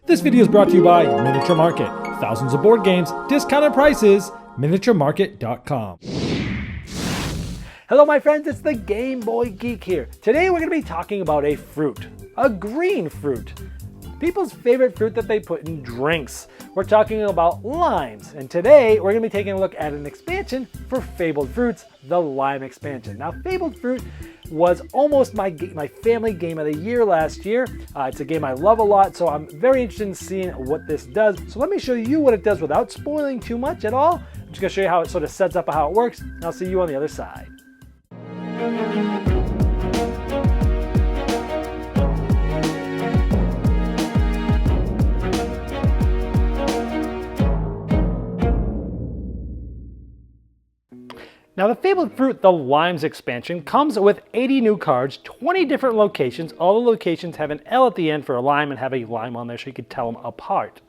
This video is brought to you by Miniature Market. Thousands of board games, discounted prices, miniaturemarket.com. Hello my friends, it's the Game Boy Geek here. Today we're going to be talking about a fruit, a green fruit. People's favorite fruit that they put in drinks. We're talking about limes, and today we're going to be taking a look at an expansion for Fabled Fruits, the Lime expansion. Now Fabled Fruit was almost my family game of the year last year. It's a game I love a lot, so I'm very interested in seeing what this does. So let me show you what it does without spoiling too much at all. I'm just going to show you how it sort of sets up and how it works, and I'll see you on the other side. Now the Fabled Fruit, the Limes expansion, comes with 80 new cards, 20 different locations. All the locations have an L at the end for a lime and have a lime on there so you can tell them apart.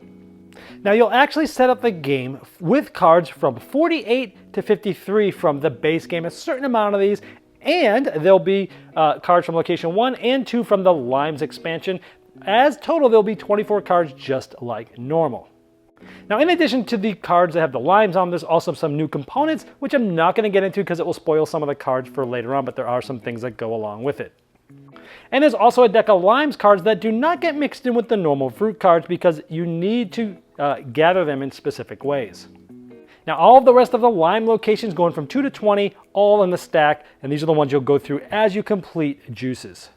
Now you'll actually set up the game with cards from 48 to 53 from the base game, a certain amount of these, and there'll be cards from location 1 and 2 from the Limes expansion. As total, there'll be 24 cards just like normal. Now, in addition to the cards that have the limes on, there's also some new components, which I'm not going to get into because it will spoil some of the cards for later on, but there are some things that go along with it. And there's also a deck of limes cards that do not get mixed in with the normal fruit cards because you need to gather them in specific ways. Now, all of the rest of the lime locations going from 2 to 20, all in the stack, and these are the ones you'll go through as you complete juices.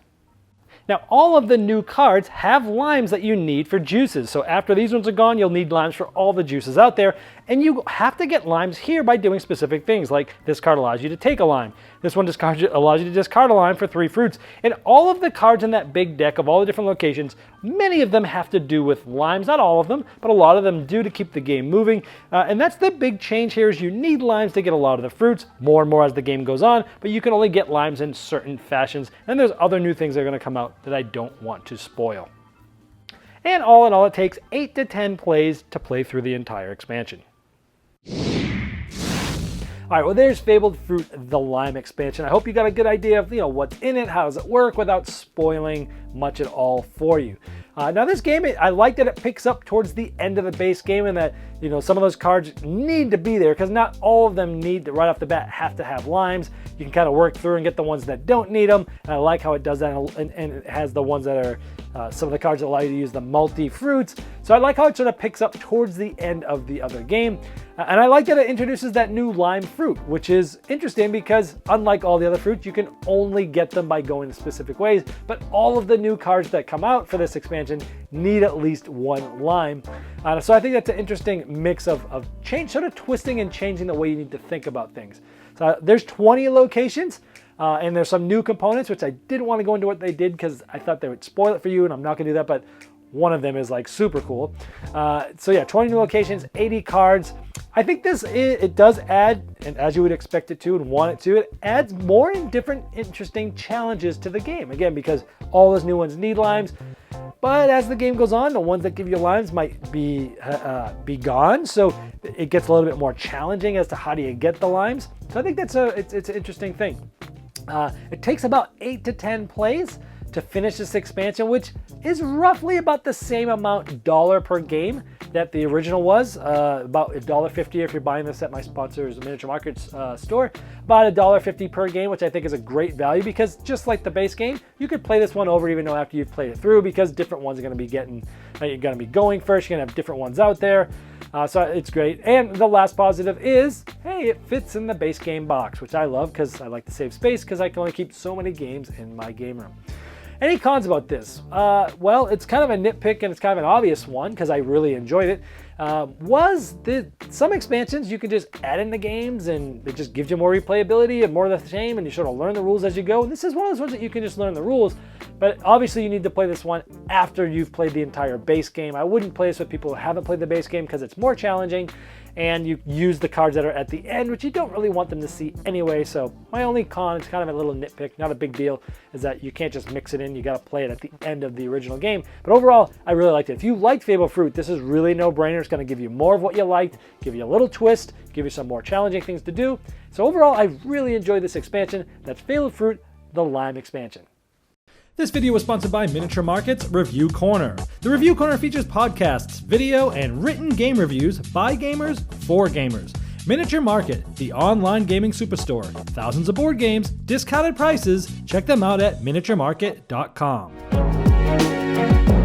Now, all of the new cards have limes that you need for juices. So after these ones are gone, you'll need limes for all the juices out there. And you have to get limes here by doing specific things, like this card allows you to take a lime. This one allows you to discard a lime for 3 fruits. And all of the cards in that big deck of all the different locations, many of them have to do with limes. Not all of them, but a lot of them do to keep the game moving. And that's the big change here is you need limes to get a lot of the fruits, more and more as the game goes on, but you can only get limes in certain fashions. And there's other new things that are going to come out that I don't want to spoil. And all in all, it takes 8 to 10 plays to play through the entire expansion. All right, well, there's Fabled Fruit, the Lime expansion. I hope you got a good idea of what's in it, how does it work, without spoiling much at all for you. Now this game, I like that it picks up towards the end of the base game and that some of those cards need to be there because not all of them need to, right off the bat, have to have limes. You can kind of work through and get the ones that don't need them. And I like how it does that, and it has the ones that are some of the cards that allow you to use the multi-fruits. So I like how it sort of picks up towards the end of the other game. And I like that it introduces that new lime fruit, which is interesting because unlike all the other fruits, you can only get them by going specific ways. But all of the new cards that come out for this expansion need at least one lime. So I think that's an interesting mix of change, sort of twisting and changing the way you need to think about things. So there's 20 locations. And there's some new components, which I didn't want to go into what they did because I thought they would spoil it for you, and I'm not going to do that, but one of them is like super cool. So yeah, 20 new locations, 80 cards. I think it does add, and as you would expect it to and want it to, it adds more and different interesting challenges to the game. Again, because all those new ones need limes. But as the game goes on, the ones that give you limes might be gone. So it gets a little bit more challenging as to how do you get the limes. So I think it's an interesting thing. It takes about 8 to 10 plays to finish this expansion, which is roughly about the same amount dollar per game that the original was, about $1.50 if you're buying this at my sponsor's Miniature Markets store, about $1.50 per game, which I think is a great value because just like the base game, you could play this one over even though after you've played it through because different ones are going to be you're going to be going first, you're going to have different ones out there. So it's great. And the last positive is, hey, it fits in the base game box, which I love because I like to save space because I can only keep so many games in my game room. Any cons about this? Well, it's kind of a nitpick and it's kind of an obvious one because I really enjoyed it. Some expansions you can just add in the games and it just gives you more replayability and more of the same and you sort of learn the rules as you go. And this is one of those ones that you can just learn the rules, but obviously you need to play this one after you've played the entire base game. I wouldn't play this with people who haven't played the base game because it's more challenging and you use the cards that are at the end, which you don't really want them to see anyway. So my only con, it's kind of a little nitpick, not a big deal, is that you can't just mix it in. You got to play it at the end of the original game. But overall, I really liked it. If you liked Fabled Fruit, this is really no-brainer. It's going to give you more of what you liked, give you a little twist, give you some more challenging things to do. So overall, I really enjoyed this expansion. That's Fabled Fruit, the Lime expansion. This video was sponsored by Miniature Market's Review Corner. The Review Corner features podcasts, video, and written game reviews by gamers for gamers. Miniature Market, the online gaming superstore. Thousands of board games, discounted prices. Check them out at miniaturemarket.com.